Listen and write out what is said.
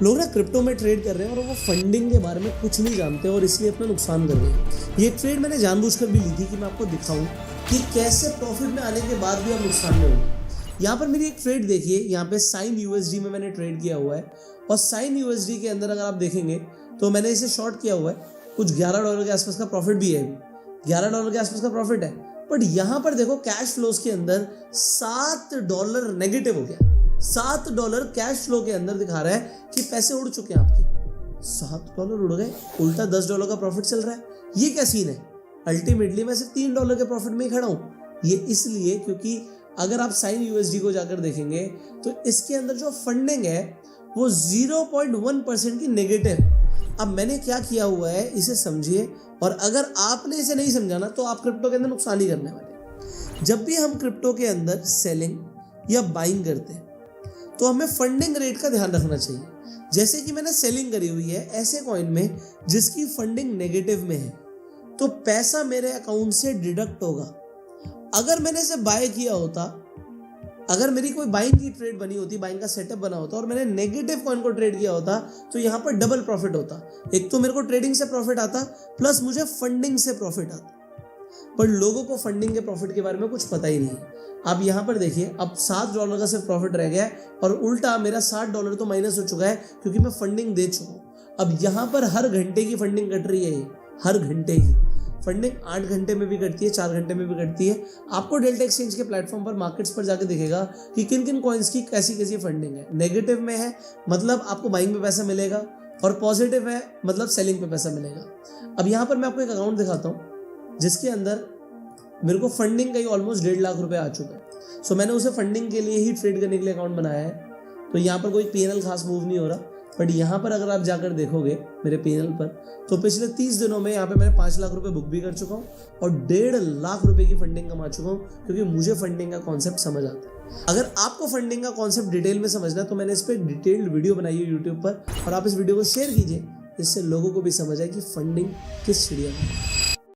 लोग ना क्रिप्टो में ट्रेड कर रहे हैं और वो फंडिंग के बारे में कुछ नहीं जानते और इसलिए अपना नुकसान कर रहे हैं। ये ट्रेड मैंने जानबूझकर भी ली थी कि मैं आपको दिखाऊं कि कैसे प्रॉफिट में आने के बाद भी आप नुकसान में होंगे। यहाँ पर मेरी एक ट्रेड देखिए, यहाँ पे साइन यूएसडी में मैंने ट्रेड किया हुआ है और साइन यूएसडी के अंदर अगर आप देखेंगे तो मैंने इसे शॉर्ट किया हुआ है, कुछ $11 के आसपास का प्रॉफिट भी है, $11 के आसपास का प्रॉफिट है। बट यहाँ पर देखो कैश फ्लोज के अंदर $7 नेगेटिव हो गया। $7 कैश फ्लो के अंदर दिखा रहा है कि पैसे उड़ चुके हैं आपके। $7 उड़ गए, उल्टा $10 का प्रॉफिट चल रहा है। ये क्या सीन है? अल्टीमेटली मैं सिर्फ $3 के प्रॉफिट में ही खड़ा हूं। ये इसलिए क्योंकि अगर आप साइन यूएसडी को जाकर देखेंगे तो इसके अंदर जो फंडिंग है वो 0.1% की नेगेटिव। अब मैंने क्या किया हुआ है इसे समझिए, और अगर आपने इसे नहीं समझा ना तो आप क्रिप्टो के अंदर नुकसान ही करने वाले। जब भी हम क्रिप्टो के अंदर सेलिंग या बाइंग करते हैं तो हमें फंडिंग रेट का ध्यान रखना चाहिए। जैसे कि मैंने सेलिंग करी हुई है ऐसे कॉइन में जिसकी फंडिंग नेगेटिव में है, तो पैसा मेरे अकाउंट से डिडक्ट होगा। अगर मैंने इसे बाय किया होता, अगर मेरी कोई बाइंग की ट्रेड बनी होती, बाइंग का सेटअप बना होता और मैंने नेगेटिव कॉइन को ट्रेड किया होता, तो यहाँ पर डबल प्रॉफिट होता। एक तो मेरे को ट्रेडिंग से प्रॉफिट आता प्लस मुझे फंडिंग से प्रॉफिट आता। पर लोगों को फंडिंग के प्रॉफिट के बारे में कुछ पता ही नहीं है। आप यहाँ पर देखिए, अब $7 का सिर्फ प्रॉफिट रह गया है और उल्टा मेरा $60 तो माइनस हो चुका है क्योंकि मैं फंडिंग दे चुका हूँ। अब यहाँ पर हर घंटे की फंडिंग कट रही है। ये हर घंटे की फंडिंग 8 घंटे में भी कटती है, 4 घंटे में भी कटती है। आपको डेल्टा एक्सचेंज के प्लेटफॉर्म पर, मार्केट्स पर जाकर दिखेगा कि किन किन कॉइन्स की कैसी कैसी फंडिंग है। नेगेटिव में है मतलब आपको बाइंग पे पैसा मिलेगा, और पॉजिटिव है मतलब सेलिंग पे पैसा मिलेगा। अब यहाँ पर मैं आपको एक अकाउंट दिखाता हूँ जिसके अंदर मेरे को फंडिंग का ही ऑलमोस्ट $1.5 लाख आ चुका है। सो मैंने उसे फंडिंग के लिए ही ट्रेड करने के लिए अकाउंट बनाया है। तो यहाँ पर कोई पीएनएल खास मूव नहीं हो रहा, बट यहाँ पर अगर आप जाकर देखोगे मेरे पीएनएल पर, तो पिछले 30 दिनों में यहाँ पे मैंने $5 लाख बुक भी कर चुका हूँ और $1.5 लाख की फंडिंग कमा चुका हूँ, क्योंकि मुझे फंडिंग का कॉन्सेप्ट समझ आता है। अगर आपको फंडिंग का कॉन्सेप्ट डिटेल में समझना है तो मैंने इस पर डिटेल्ड वीडियो बनाई है यूट्यूब पर, और आप इस वीडियो को शेयर कीजिए जिससे लोगों को भी समझ आए कि फंडिंग किस चिड़िया में है।